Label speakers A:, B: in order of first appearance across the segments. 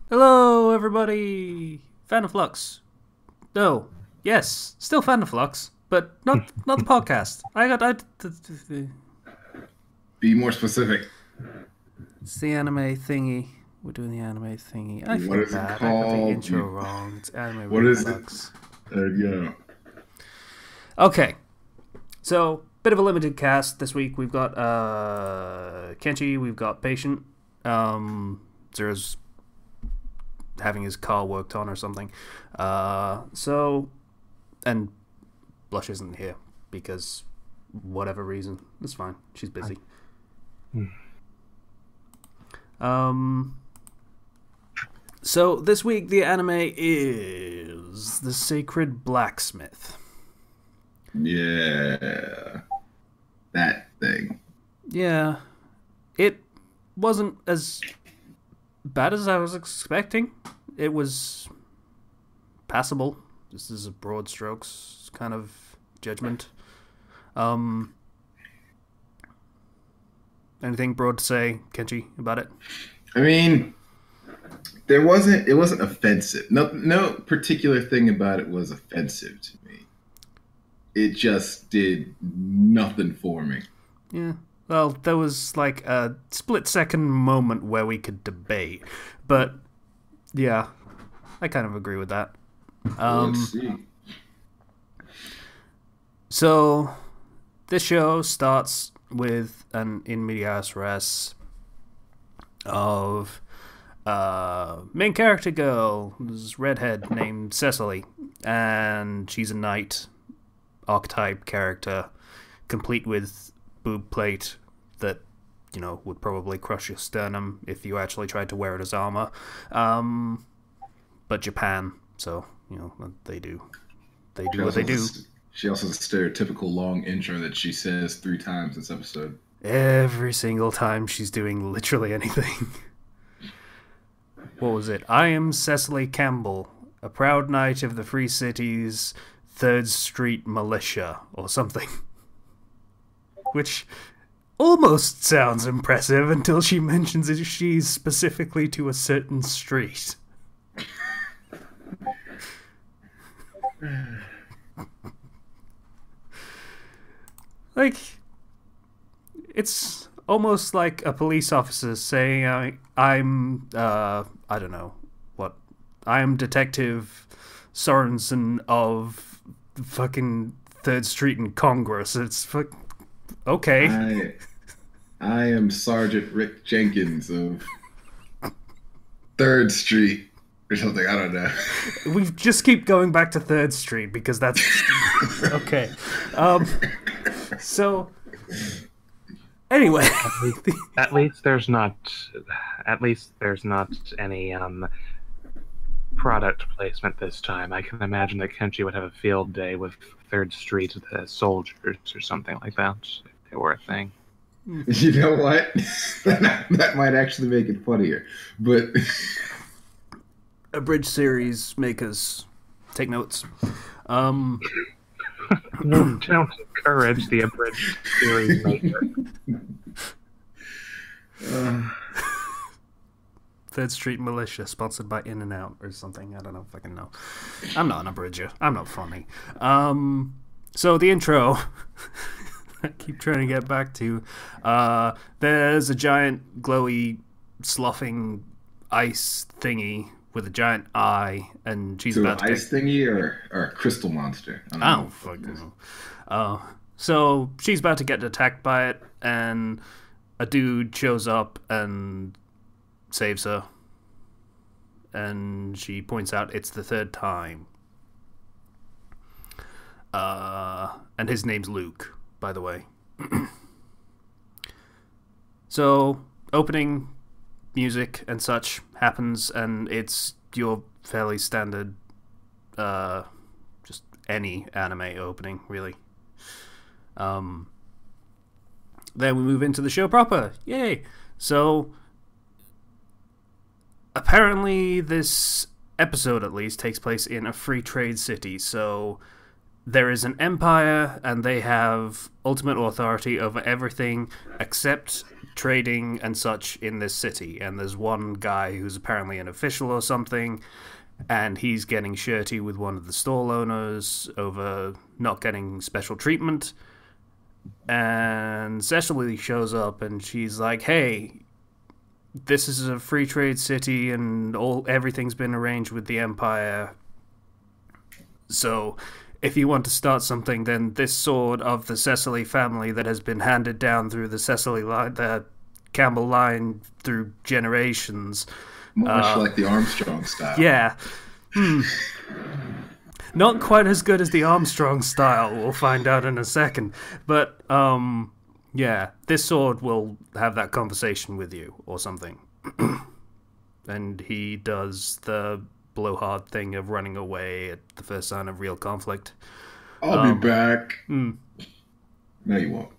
A: Hello, everybody. Fandom Flux. No, yes, still Fandom Flux, but not the podcast.
B: Be more specific.
A: It's the anime thingy. We're doing the anime thingy. I
B: What
A: feel
B: is it
A: bad. I got the
B: called?
A: intro wrong. It's anime
B: What is it?
A: reflux.
B: Yeah.
A: Okay, so bit of a limited cast this week. We've got Kenchi. We've got Patient. Zero's having his car worked on or something. And Blush isn't here because whatever reason. It's fine. She's busy. So this week the anime is The Sacred Blacksmith.
B: Yeah. That thing.
A: Yeah. It wasn't as bad as I was expecting. It was passable. This is a broad strokes kind of judgment. Anything broad to say, Kenchi, about it?
B: I mean, it wasn't offensive. No particular thing about it was offensive to me. It just did nothing for me.
A: Yeah. Well, there was like a split-second moment where we could debate, but yeah, I kind of agree with that.
B: Let's see.
A: So, this show starts with an in medias res of main character girl, this redhead named Cecily, and she's a knight archetype character, complete with boob plate that would probably crush your sternum if you actually tried to wear it as armor. But Japan, so they do what they do.
B: She also has a stereotypical long intro that she says 3 times this episode.
A: Every single time she's doing literally anything. What was it? I am Cecily Campbell, a proud knight of the Free Cities 3rd Street Militia, or something. Which almost sounds impressive until she mentions that she's specifically to a certain street. Like, it's almost like a police officer saying, I'm, I don't know, what, I am Detective Sorensen of fucking 3rd Street in Congress. It's, okay.
B: I am Sergeant Rick Jenkins of 3rd Street or something. I don't know.
A: We just keep going back to 3rd Street because that's okay. So anyway,
C: at least there's not any product placement this time. I can imagine that Kenshi would have a field day with 3rd Street soldiers or something like that if they were a thing.
B: You know what? That might actually make it funnier. But
A: abridged series makers, take notes.
C: Don't encourage the abridged series maker.
A: 3rd Street Militia, sponsored by In and Out or something. I don't know, fucking know. I'm not an abridger. I'm not funny. So the intro. I keep trying to get back to. There's a giant glowy sloughing ice thingy with a giant eye, and she's about to
B: ice thingy or a crystal monster.
A: I don't fucking know. So she's about to get attacked by it, and a dude shows up and saves her, and she points out it's the 3rd time. And his name's Luke, by the way. So, opening music and such happens, and it's your fairly standard, just any anime opening, really. Then we move into the show proper. Yay! So, apparently this episode, at least, takes place in a free trade city, so there is an empire, and they have ultimate authority over everything except trading and such in this city, and there's one guy who's apparently an official or something, and he's getting shirty with one of the stall owners over not getting special treatment. And Cecily shows up, and she's like, hey, this is a free trade city, and everything's been arranged with the Empire. So if you want to start something, then this sword of the Cecily family that has been handed down through the Cecily line, the Campbell line through generations.
B: Much like the Armstrong style.
A: Yeah. Not quite as good as the Armstrong style, we'll find out in a second. But, yeah, this sword will have that conversation with you, or something. And he does the blowhard thing of running away at the first sign of real conflict.
B: I'll be back. No, you won't.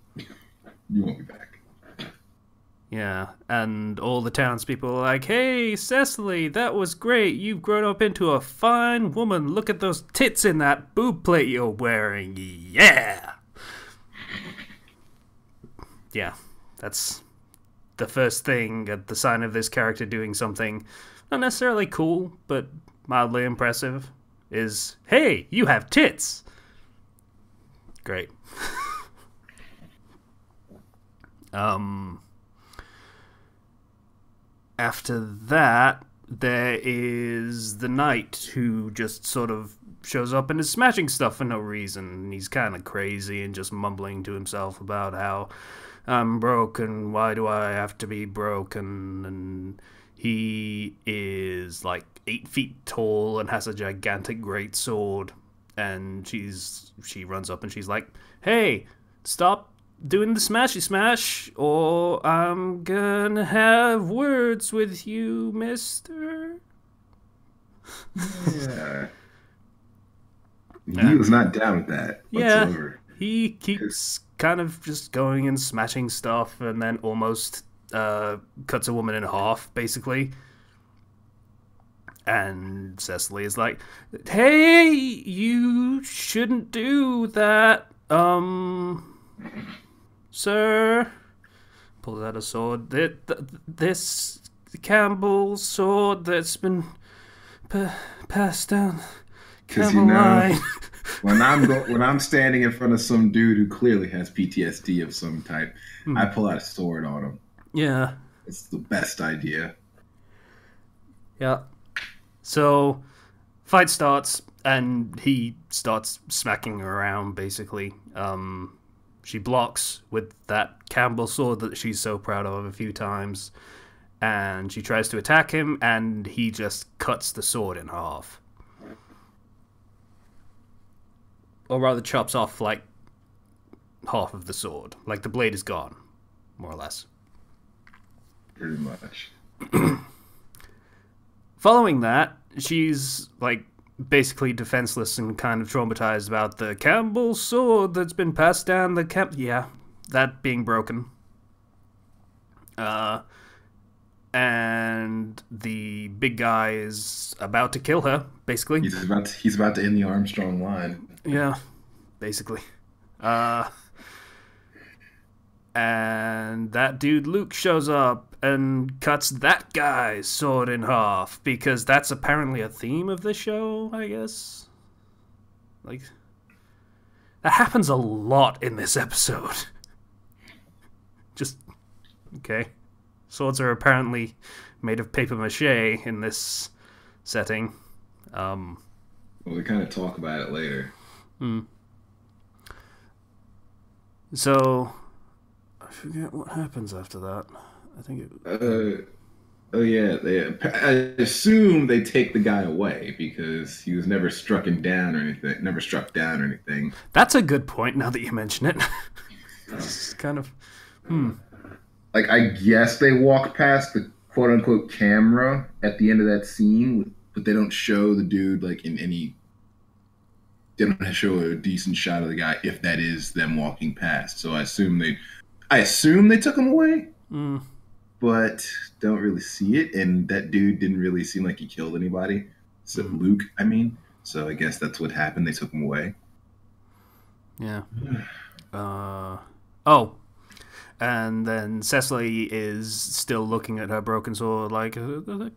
B: You won't be back.
A: Yeah, and all the townspeople are like, hey, Cecily, that was great. You've grown up into a fine woman. Look at those tits in that boob plate you're wearing. Yeah! Yeah, that's the first thing at the sign of this character doing something not necessarily cool, but mildly impressive, is, hey, you have tits! Great. After that, there is the knight who just sort of shows up and is smashing stuff for no reason. And he's kind of crazy and just mumbling to himself about how I'm broken, why do I have to be broken? And he is like 8 feet tall and has a gigantic great sword. And she runs up and she's like, hey, stop doing the smashy smash, or I'm gonna have words with you, mister.
B: Yeah. He was not down with that whatsoever.
A: Yeah, he keeps kind of just going and smashing stuff, and then almost cuts a woman in half, basically. And Cecily is like, hey, you shouldn't do that, sir. Pulls out a sword. This Campbell sword that's been passed down Campbell line.
B: when I'm standing in front of some dude who clearly has PTSD of some type, I pull out a sword on him.
A: Yeah.
B: It's the best idea.
A: Yeah. So, fight starts, and he starts smacking her around, basically. She blocks with that Campbell sword that she's so proud of a few times, and she tries to attack him, and he just cuts the sword in half. Or rather chops off, like, half of the sword. Like, the blade is gone, more or less.
B: Pretty much.
A: Following that, she's, like, basically defenseless and kind of traumatized about the Campbell sword that's been passed down that being broken. And the big guy is about to kill her, basically.
B: He's about to end the Armstrong line.
A: Yeah, basically. And that dude Luke shows up and cuts that guy's sword in half, because that's apparently a theme of the show, I guess. Like, that happens a lot in this episode. Just, okay. Swords are apparently made of papier-mâché in this setting.
B: Well, we kind of talk about it later.
A: So, I forget what happens after that. I think it...
B: Oh yeah, I assume they take the guy away because he was never struck down or anything.
A: That's a good point now that you mention it. It's kind of...
B: Like, I guess they walk past the quote-unquote camera at the end of that scene, but they don't show the dude, like, in any... They don't show a decent shot of the guy if that is them walking past. So I assume they took him away, but don't really see it. And that dude didn't really seem like he killed anybody. So Luke, I mean. So I guess that's what happened. They took him away.
A: Yeah. And then Cecily is still looking at her broken sword like, the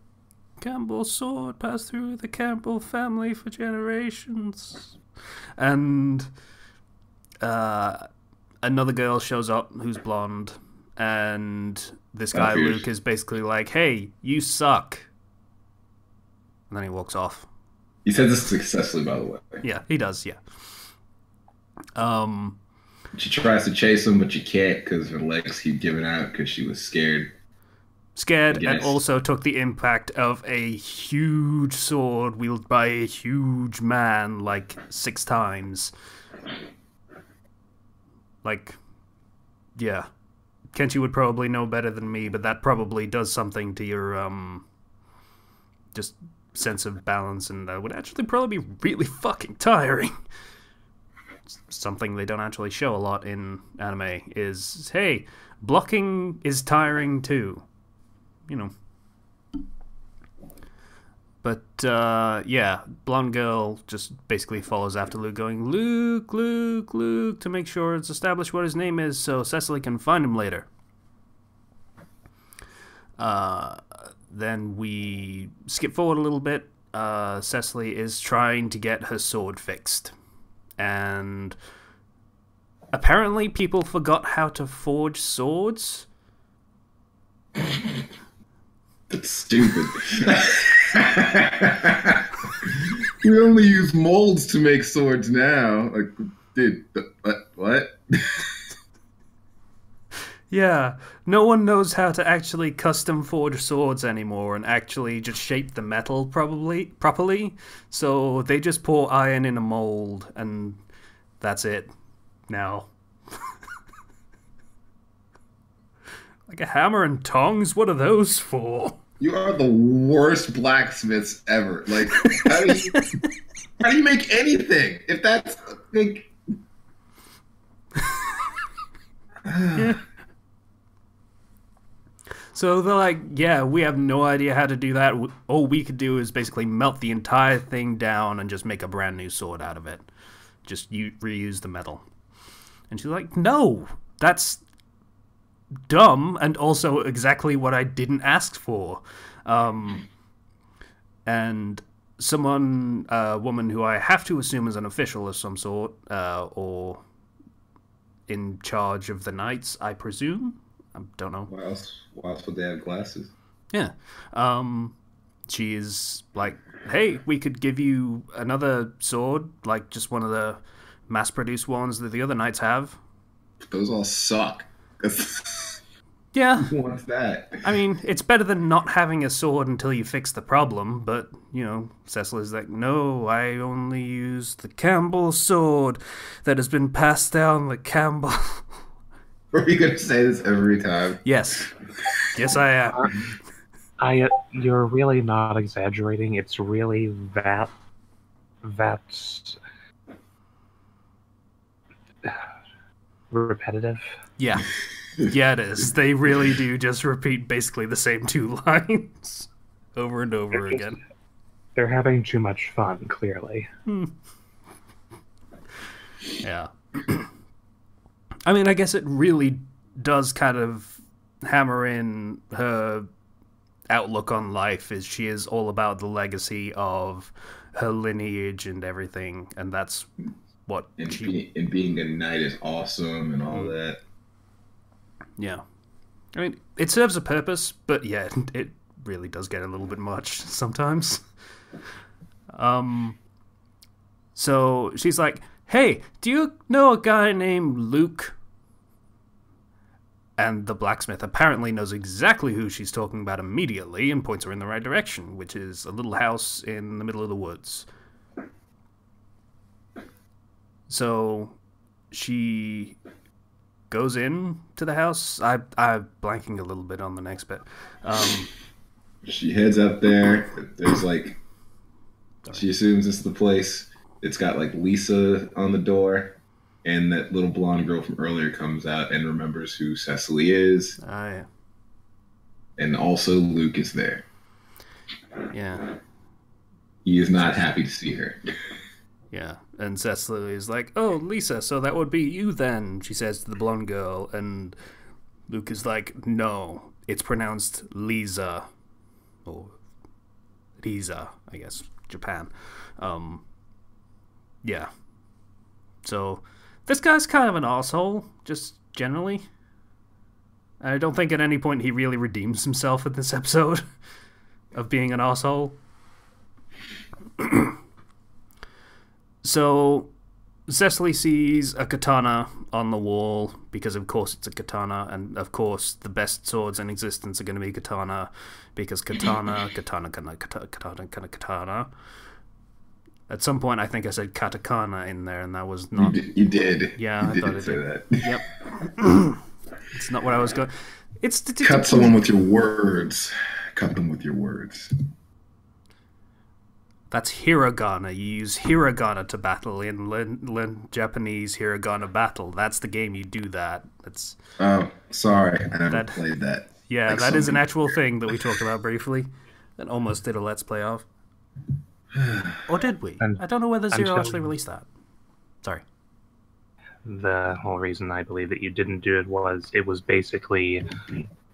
A: Campbell sword passed through the Campbell family for generations. And another girl shows up who's blonde, and this guy, Luke, is basically like, hey, you suck. And then he walks off.
B: He said this successfully, by the way.
A: Yeah, he does, yeah.
B: She tries to chase him, but she can't because her legs keep giving out because she was scared.
A: And also took the impact of a huge sword wielded by a huge man like 6 times. Like, yeah. Kenshi would probably know better than me, but that probably does something to your, just sense of balance, and would actually probably be really fucking tiring. Something they don't actually show a lot in anime is, hey, blocking is tiring too. You know. But, yeah, blonde girl just basically follows after Luke going, Luke, Luke, Luke, to make sure it's established what his name is so Cecily can find him later. Then we skip forward a little bit. Cecily is trying to get her sword fixed. And apparently people forgot how to forge swords.
B: That's stupid. We only use molds to make swords now. Like, dude, what?
A: Yeah, no one knows how to actually custom forge swords anymore and actually just shape the metal properly. So they just pour iron in a mold and that's it now. Like a hammer and tongs? What are those for?
B: You are the worst blacksmiths ever. Like, how do you make anything? If that's like,
A: yeah. So they're like, yeah, we have no idea how to do that. All we could do is basically melt the entire thing down and just make a brand new sword out of it. Just reuse the metal. And she's like, no, that's dumb and also exactly what I didn't ask for. And someone, a woman who I have to assume is an official of some sort, or in charge of the knights, I presume. I don't know.
B: Why else would they have glasses?
A: Yeah. She is like, hey, we could give you another sword, like just one of the mass-produced ones that the other knights have.
B: Those all suck.
A: Yeah.
B: Who wants that?
A: I mean, it's better than not having a sword until you fix the problem, but, you know, Cecily's like, no, I only use the Campbell sword that has been passed down the Campbell...
B: Are you going to say this every time?
A: Yes. Yes, I am.
C: You're really not exaggerating. It's really that's repetitive.
A: Yeah. Yeah, it is. They really do just repeat basically the same 2 lines over and over again.
C: They're having too much fun, clearly.
A: Yeah. I mean, I guess it really does kind of hammer in her outlook on life, is she is all about the legacy of her lineage and everything, and that's what
B: being a knight is awesome and all that. Yeah.
A: I mean, it serves a purpose, but yeah, it really does get a little bit much sometimes. So she's like, hey, do you know a guy named Luke? And the blacksmith apparently knows exactly who she's talking about immediately and points her in the right direction, which is a little house in the middle of the woods. So she goes in to the house. I'm blanking a little bit on the next bit.
B: She heads up there. There's like, she assumes it's the place. It's got like Lisa on the door. And that little blonde girl from earlier comes out and remembers who Cecily is.
A: Oh, yeah.
B: And also Luke is there.
A: Yeah.
B: He is not happy to see her.
A: Yeah. And Cecily is like, oh, Lisa, so that would be you then, she says to the blonde girl. And Luke is like, no, it's pronounced Lisa. Or Riza, I guess, Japan. Yeah. So, this guy's kind of an asshole, just generally. I don't think at any point he really redeems himself in this episode of being an asshole. So, Cecily sees a katana on the wall, because of course it's a katana, and of course the best swords in existence are going to be katana, because katana. At some point I think I said katakana in there, and that was not...
B: You did.
A: Yeah, I thought I
B: say
A: did.
B: That.
A: Yep. It's not what I was going...
B: Cut someone with your words. Cut them with your words.
A: That's hiragana. You use hiragana to battle in learn Japanese hiragana battle. That's the game you do that. That's...
B: Oh, sorry. I never played that.
A: Yeah, that is an actual thing that we talked about briefly. And almost did a Let's Play of. Or did we? I don't know whether Zero actually released that. Sorry.
C: The whole reason I believe that you didn't do it was basically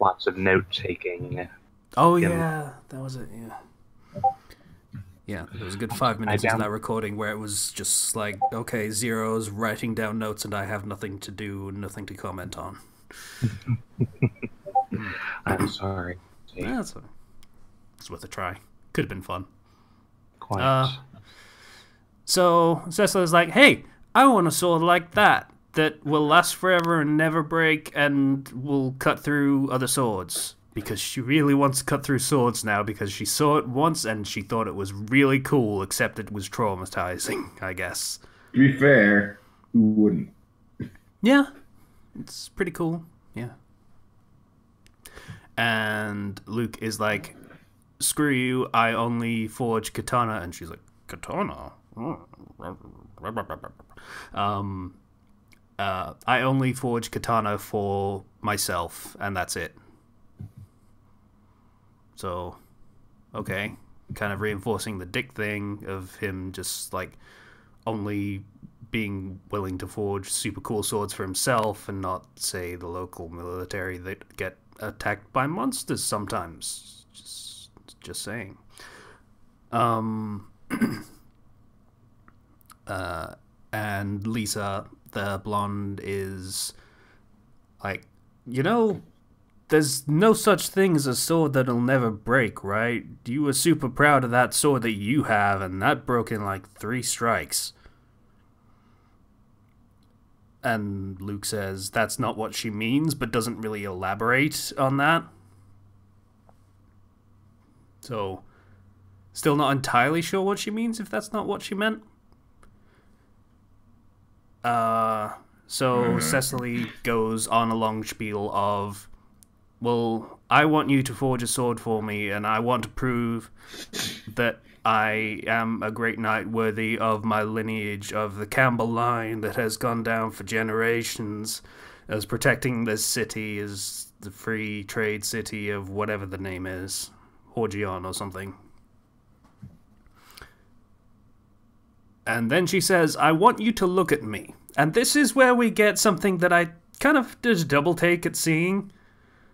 C: lots of note-taking.
A: Oh, yeah. That was it, yeah. Yeah, there was a good 5 minutes into that recording where it was just like, okay, Zero's writing down notes and I have nothing to do, nothing to comment on.
C: I'm sorry.
A: Yeah, it's worth a try. Could have been fun.
C: Quite.
A: So Cecily's like, hey, I want a sword like that will last forever and never break and will cut through other swords. Because she really wants to cut through swords now, because she saw it once and she thought it was really cool, except it was traumatizing, I guess.
B: To be fair, who wouldn't?
A: Yeah, it's pretty cool, yeah. And Luke is like, screw you, I only forge katana. And she's like, katana? I only forge katana for myself, and that's it. So, okay, kind of reinforcing the dick thing of him just, like, only being willing to forge super cool swords for himself and not, say, the local military that get attacked by monsters sometimes. Just saying. And Lisa, the blonde, is like, there's no such thing as a sword that'll never break, right? You were super proud of that sword that you have, and that broke in like 3 strikes. And Luke says that's not what she means, but doesn't really elaborate on that. So, still not entirely sure what she means if that's not what she meant. So Cecily goes on a long spiel of, well, I want you to forge a sword for me, and I want to prove that I am a great knight worthy of my lineage of the Campbell line that has gone down for generations as protecting this city as the free trade city of whatever the name is. Horgion or something. And then she says, I want you to look at me. And this is where we get something that I kind of did a double take at seeing.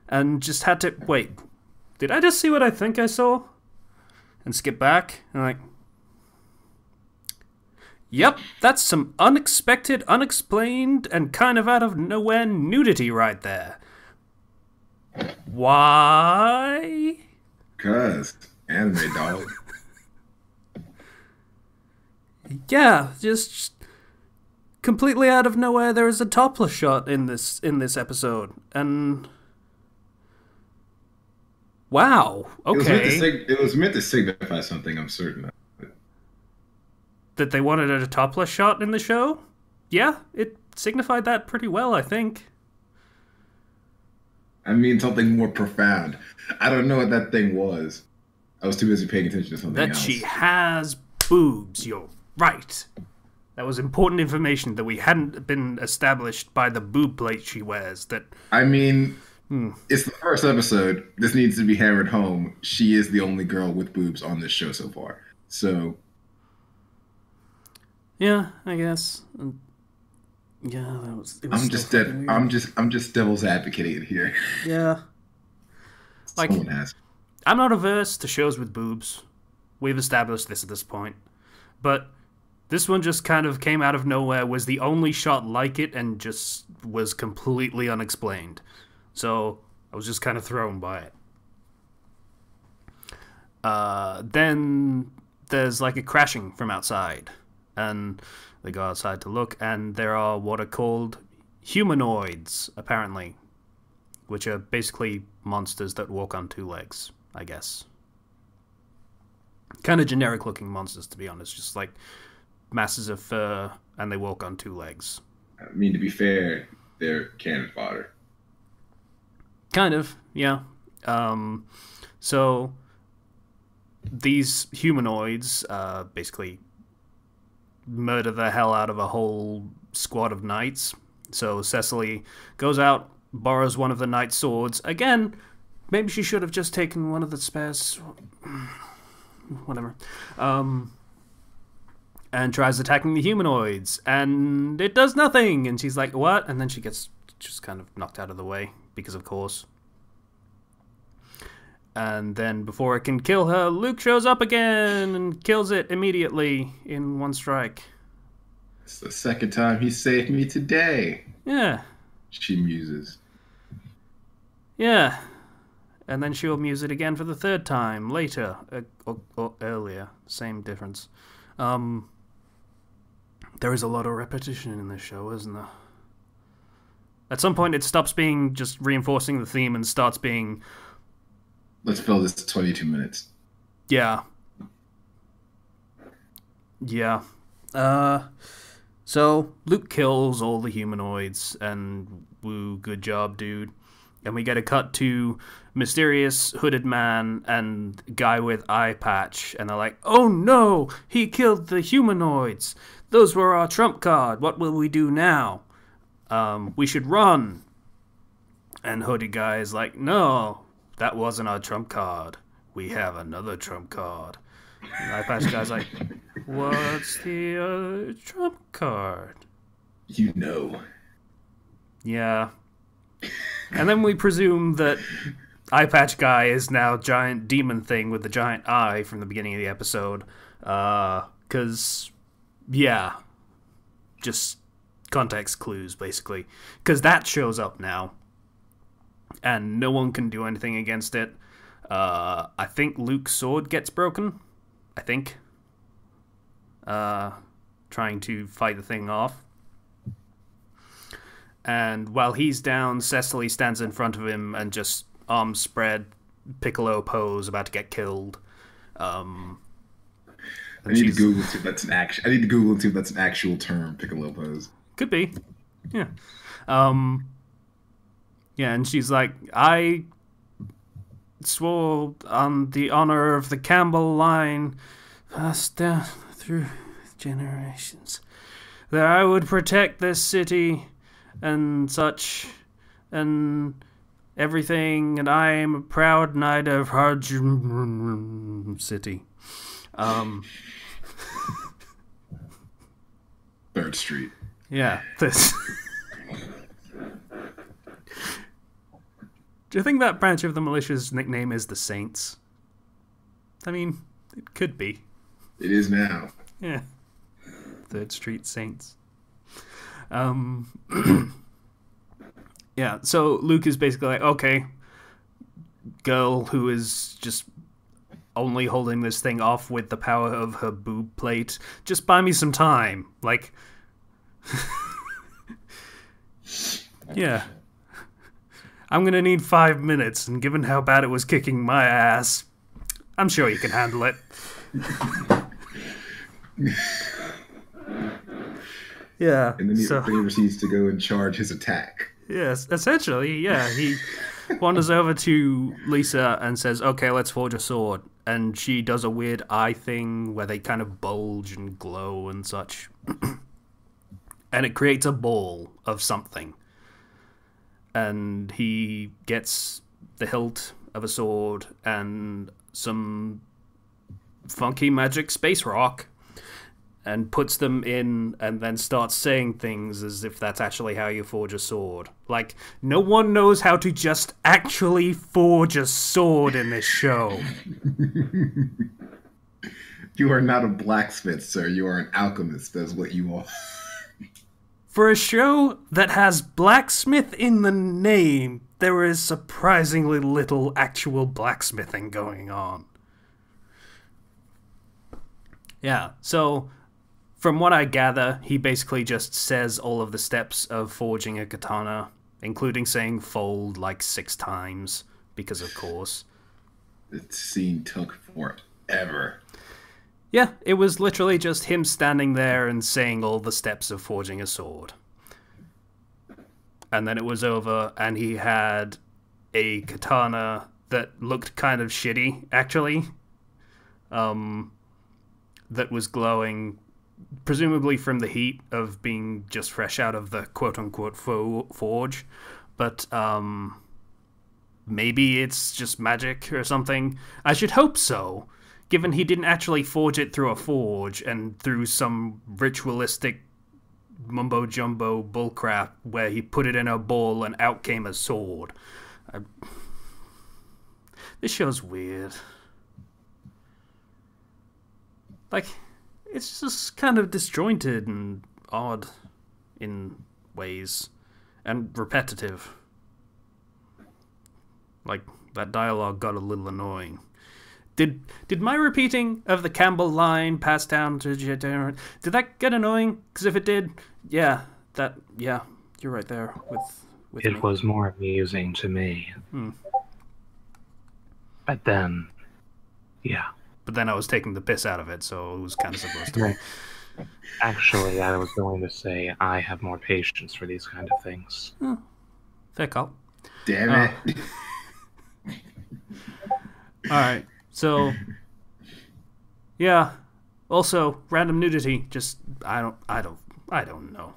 A: And just had to... Wait, did I just see what I think I saw? And skip back? And like... Yep, that's some unexpected, unexplained, and kind of out of nowhere nudity right there. Why?
B: 'Cause anime, dog.
A: Yeah, just completely out of nowhere there is a topless shot in this episode. And wow, okay.
B: It was meant to signify something, I'm certain of it.
A: That they wanted a topless shot in the show? Yeah, it signified that pretty well, I think.
B: I mean, something more profound. I don't know what that thing was. I was too busy paying attention to something else.
A: That she has boobs, you're right. That was important information that we hadn't been established by the boob plate she wears. That
B: I mean, it's the first episode. This needs to be hammered home. She is the only girl with boobs on this show so far. So...
A: yeah, I guess. Yeah, it was
B: I'm
A: still
B: just
A: fucking
B: dead.
A: weird.
B: I'm just devil's advocating here.
A: Yeah. Like,
B: Someone has.
A: I'm not averse to shows with boobs. We've established this at this point. But this one just kind of came out of nowhere, was the only shot like it, and just was completely unexplained. So I was just kind of thrown by it. Then there's like a crashing from outside. And they go outside to look, and there are what are called humanoids, apparently. Which are basically monsters that walk on two legs, I guess. Kind of generic looking monsters, to be honest. Just like masses of fur, and they walk on two legs.
B: I mean, to be fair, they're cannon fodder.
A: Kind of, yeah. So these humanoids basically murder the hell out of a whole squad of knights. So Cecily goes out, borrows one of the knight's swords. Again, maybe she should have just taken one of the spares. Whatever. And tries attacking the humanoids, and it does nothing. And she's like, what? And then she gets just kind of knocked out of the way, because of course. And then before it can kill her, Luke shows up again and kills it immediately in one strike.
B: It's the second time he saved me today.
A: Yeah.
B: She muses.
A: Yeah. And then she'll muse it again for the third time later, or earlier. Same difference. There is a lot of repetition in this show, isn't there? At some point, it stops being just reinforcing the theme and starts being...
B: Let's fill this to 22 minutes.
A: Yeah. Yeah. So, Luke kills all the humanoids, and woo, good job, dude. And we get a cut to mysterious hooded man and guy with eye patch, and they're like, oh no, he killed the humanoids. Those were our trump card. What will we do now? We should run. And hooded guy is like, no, that wasn't our trump card. We have another trump card. And eye patch guy's like, what's the other trump card?
B: You know.
A: Yeah. And then we presume that Eye Patch Guy is now giant demon thing with the giant eye from the beginning of the episode. Because, yeah. Just context clues, basically. Because that shows up now. And no one can do anything against it. I think Luke's sword gets broken. I think. Trying to fight the thing off. And while he's down, Cecily stands in front of him and just arms spread, piccolo pose, about to get killed.
B: I need to Google too. That's an action. I need to Google too. That's an actual term, piccolo pose.
A: Could be, yeah. Yeah, and she's like, I swore on the honor of the Campbell line, passed down through generations, that I would protect this city and such, and everything, and I am a proud knight of Harjum City.
B: 3rd Street.
A: Yeah, this. Do you think that branch of the militia's nickname is the Saints? I mean, it could be.
B: It is now.
A: Yeah. 3rd Street Saints. Yeah, so Luke is basically like, okay, girl who is just only holding this thing off with the power of her boob plate, just buy me some time. Like, yeah. I'm gonna need 5 minutes, and given how bad it was kicking my ass, I'm sure you can handle it. Yeah.
B: And then he proceeds to go and charge his attack.
A: Yes, essentially, yeah. He wanders over to Lisa and says, okay, let's forge a sword. And she does a weird eye thing where they kind of bulge and glow and such. And it creates a ball of something. And he gets the hilt of a sword and some funky magic space rock. and puts them in and then starts saying things as if that's actually how you forge a sword. Like, no one knows how to just actually forge a sword in this show.
B: You are not a blacksmith, sir. You are an alchemist. That's what you are.
A: For a show that has blacksmith in the name, there is surprisingly little actual blacksmithing going on. Yeah, so from what I gather, he basically just says all of the steps of forging a katana, including saying fold like 6 times, because of course.
B: The scene took forever.
A: Yeah, it was literally just him standing there and saying all the steps of forging a sword. And then it was over, and he had a katana that looked kind of shitty, actually. That was glowing, presumably from the heat of being just fresh out of the quote-unquote forge. But, maybe it's just magic or something. I should hope so, given he didn't actually forge it through a forge and through some ritualistic mumbo-jumbo bullcrap where he put it in a bowl and out came a sword. This show's weird. Like, it's just kind of disjointed and odd in ways, and repetitive. Like, that dialogue got a little annoying. Did my repeating of the Campbell line pass down to... Did that get annoying? Because if it did, yeah, you're right there with
C: It
A: me.
C: was more amusing to me. But then, yeah.
A: But then I was taking the piss out of it, so it was kind of supposed to be.
C: Actually, I was going to say I have more patience for these kind of things.
A: Fair call.
B: Damn it.
A: Alright, so... Yeah. Also, random nudity. Just, I don't know.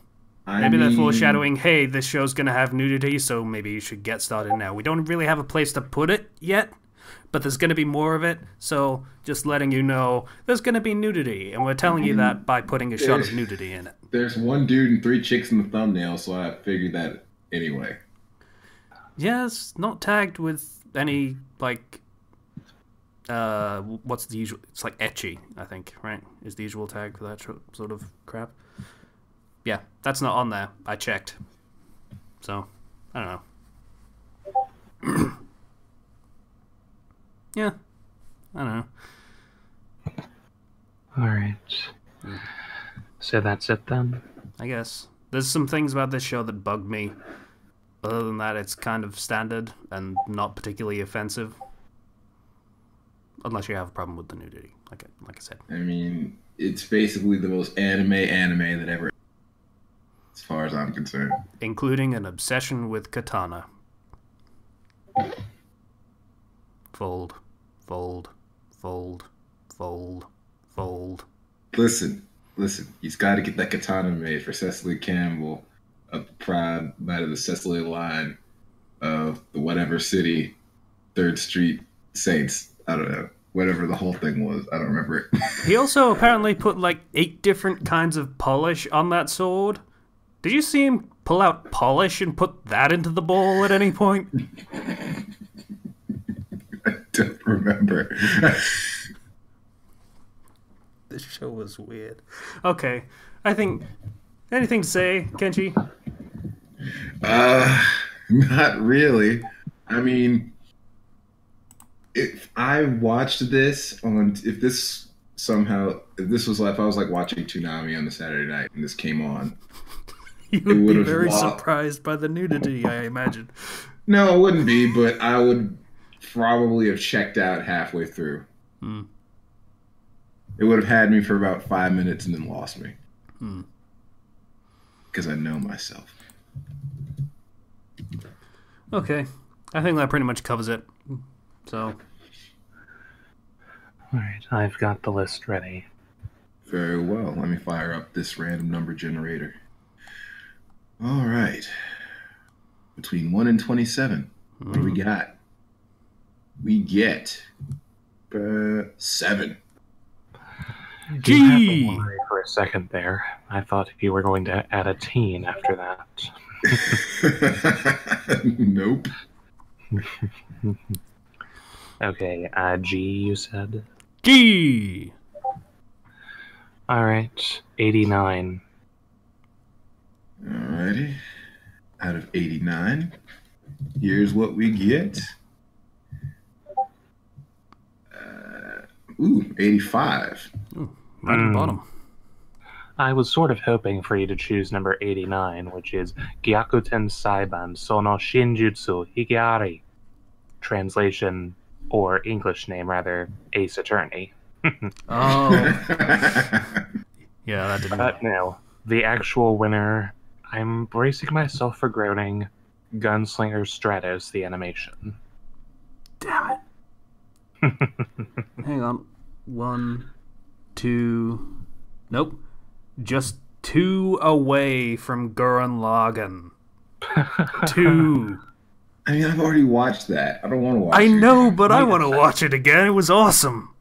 A: Maybe they're foreshadowing, hey, this show's gonna have nudity, so maybe you should get started now. We don't really have a place to put it yet, but there's gonna be more of it, so just letting you know there's gonna be nudity, and we're telling you that by putting a shot of nudity in it.
B: There's one dude and 3 chicks in the thumbnail, so I figured that anyway.
A: Yeah, it's not tagged with any, like, what's the usual... It's like ecchi, I think, right? Is the usual tag for that sort of crap. Yeah, that's not on there. I checked. So, I don't know. Yeah, I don't know.
C: Alright. So that's it then?
A: I guess. There's some things about this show that bug me. Other than that, it's kind of standard and not particularly offensive. Unless you have a problem with the nudity, like I said.
B: I mean, it's basically the most anime that ever, as far as I'm concerned.
A: Including an obsession with katana. Fold, fold, fold, fold, fold.
B: Listen. He's got to get that katana made for Cecily Campbell of the Pride Night of the Cecily line of the whatever city, 3rd Street Saints. I don't know. Whatever the whole thing was. I don't remember it.
A: He also apparently put like 8 different kinds of polish on that sword. Did you see him pull out polish and put that into the bowl at any point?
B: I don't remember.
A: This show was weird. Okay, I think... Anything to say, Kenji?
B: Not really. I mean... If I watched this on, if this was like, if I was like watching Toonami on a Saturday night and this came on,
A: you would be very surprised by the nudity, I imagine.
B: No, I wouldn't be, but I would probably have checked out halfway through. It would have had me for about 5 minutes and then lost me. Because I know myself.
A: Okay, I think that pretty much covers it. So,
C: alright, I've got the list ready.
B: Very well. Let me fire up this random number generator. Alright. Between 1 and 27, what do we got? We get 7.
A: Gee!
C: For a second there. I thought you were going to add a teen after that.
B: Nope.
C: Okay, G, you said?
A: G!
C: Alright, 89.
B: Alrighty. Out of 89, here's what we get. 85.
A: Ooh, right at the bottom.
C: I was sort of hoping for you to choose number 89, which is Gyakuten Saiban Sono Shinjutsu Higari. Translation, or English name rather, Ace Attorney.
A: Oh. Yeah, that didn't...
C: But no, the actual winner, I'm bracing myself for groaning, Gunslinger Stratos, the animation.
A: Damn it. Hang on. 1, 2... Nope. Just 2 away from Gurren Lagann. 2.
B: I mean, I've already watched that. I don't want to watch it.
A: I know, but I want to watch it again. It was awesome.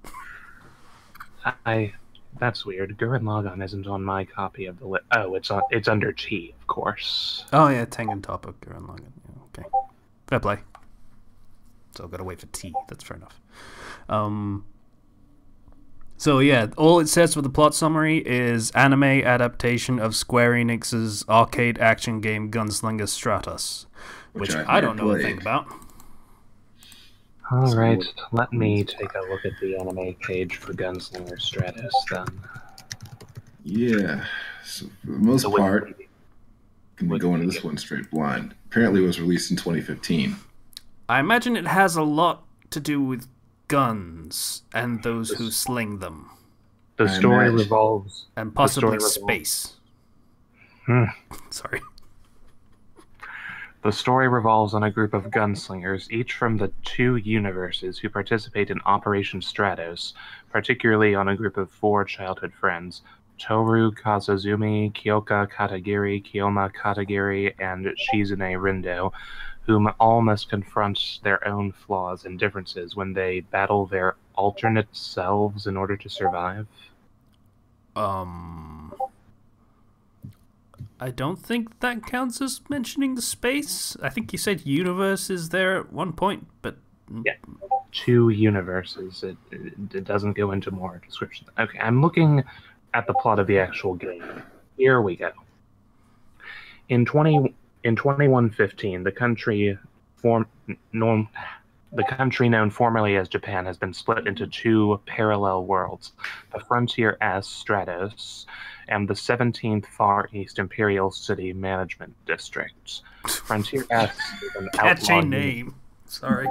C: That's weird. Gurren Lagann isn't on my copy of the list. Oh, it's under T, of course.
A: Oh yeah, Tengen Toppa, Gurren Lagann. Yeah, okay, fair play. So I've got to wait for T. That's fair enough. So yeah, all it says for the plot summary is anime adaptation of Square Enix's arcade action game Gunslinger Stratos, which I don't know a thing about.
C: Alright, let me take a look at the anime page for Gunslinger Stratos then.
B: Yeah, so for the most part, I'm going to go into this one straight blind. Apparently it was released in 2015.
A: I imagine it has a lot to do with guns and those who sling them.
C: The story revolves...
A: And possibly space. Sorry.
C: The story revolves on a group of gunslingers, each from the 2 universes, who participate in Operation Stratos, particularly on a group of 4 childhood friends, Toru Kazazumi, Kyoka Katagiri, Kiyoma Katagiri, and Shizune Rindo, whom all must confront their own flaws and differences when they battle their alternate selves in order to survive.
A: I don't think that counts as mentioning the space. I think you said universe is there at one point, but...
C: Yeah, 2 universes. It doesn't go into more description. Okay, I'm looking at the plot of the actual game. Here we go. In 2115, the country known formerly as Japan has been split into 2 parallel worlds: the Frontier S Stratos and the 17th Far East Imperial City Management District. Frontier S is an
A: catchy name. Sorry.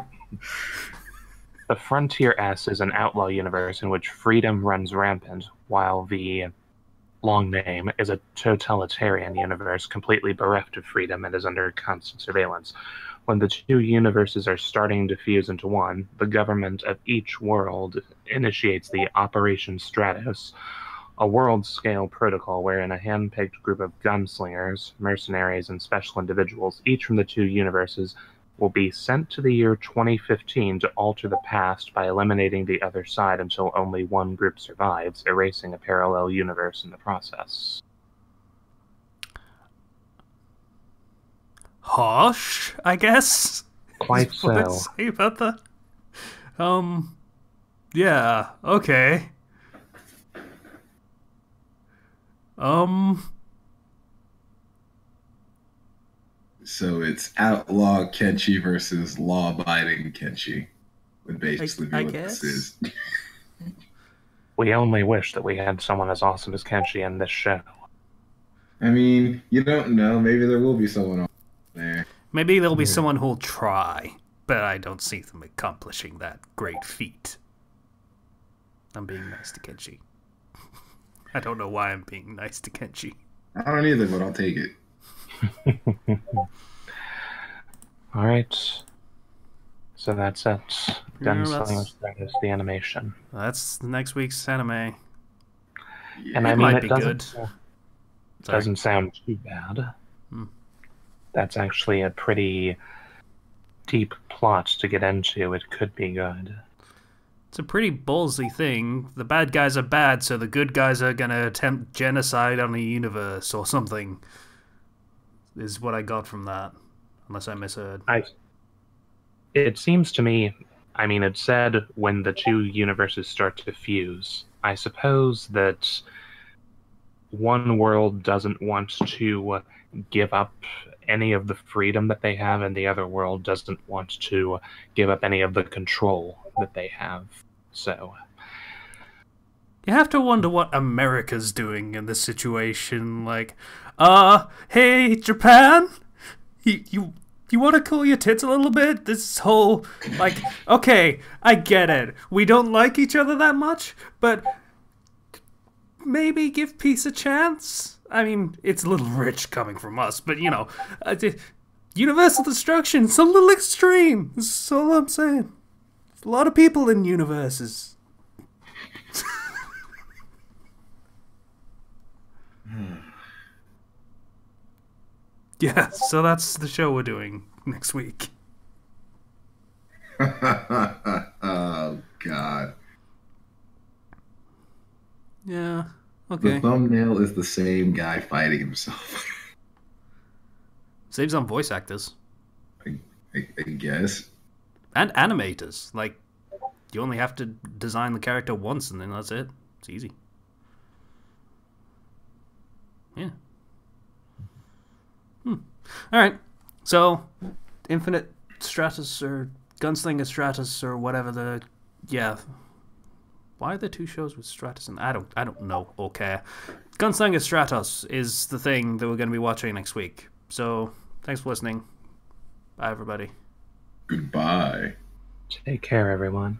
C: The Frontier S is an outlaw universe in which freedom runs rampant, while the long name is a totalitarian universe completely bereft of freedom and is under constant surveillance. When the 2 universes are starting to fuse into one, the government of each world initiates the Operation Stratos, a world-scale protocol wherein a hand-picked group of gunslingers, mercenaries, and special individuals, each from the 2 universes, will be sent to the year 2015 to alter the past by eliminating the other side until only one group survives, erasing a parallel universe in the process.
A: Harsh, I guess.
C: Quite
A: Is what I'd
C: so.
A: say about that. Yeah. Okay.
B: So it's outlaw Kenshi versus law-abiding Kenshi would basically be what this is.
C: We only wish that we had someone as awesome as Kenshi in this show.
B: I mean, you don't know. Maybe there will be someone on there.
A: Maybe there'll be someone who'll try, but I don't see them accomplishing that great feat. I'm being nice to Kenshi. I don't know why I'm being nice to Kenshi.
B: I don't either, but I'll take it.
C: Alright. So that's it. Gunslinger
A: that's-
C: Stratos, the animation.
A: That's next week's anime.
C: And
A: It
C: I mean,
A: might
C: it
A: be
C: doesn't,
A: good.
C: doesn't sound too bad.
A: Hmm.
C: That's actually a pretty deep plot to get into. It could be good.
A: It's a pretty ballsy thing. The bad guys are bad, so the good guys are gonna attempt genocide on the universe or something. Is what I got from that. Unless I misheard.
C: It seems to me, I mean, it said when the two universes start to fuse. I suppose that one world doesn't want to give up any of the freedom that they have, and the other world doesn't want to give up any of the control that they have. So
A: you have to wonder what America's doing in this situation. Like, hey, Japan? You want to cool your tits a little bit? This whole, like, okay, I get it. We don't like each other that much, but maybe give peace a chance? I mean, it's a little rich coming from us, but, you know, universal destruction, it's a little extreme. That's all I'm saying. There's a lot of people in universes. Yeah, so that's the show we're doing next week.
B: Oh, God.
A: Yeah, okay.
B: The thumbnail is the same guy fighting himself.
A: Saves on voice actors.
B: I guess.
A: And animators. Like, you only have to design the character once and then that's it. It's easy. Yeah. Alright. So, Infinite Stratus or Gunslinger Stratus or whatever the... Yeah. Why are there two shows with Stratus and... I don't know or care. Gunslinger Stratos is the thing that we're going to be watching next week. So, thanks for listening. Bye, everybody.
B: Goodbye.
C: take care, everyone.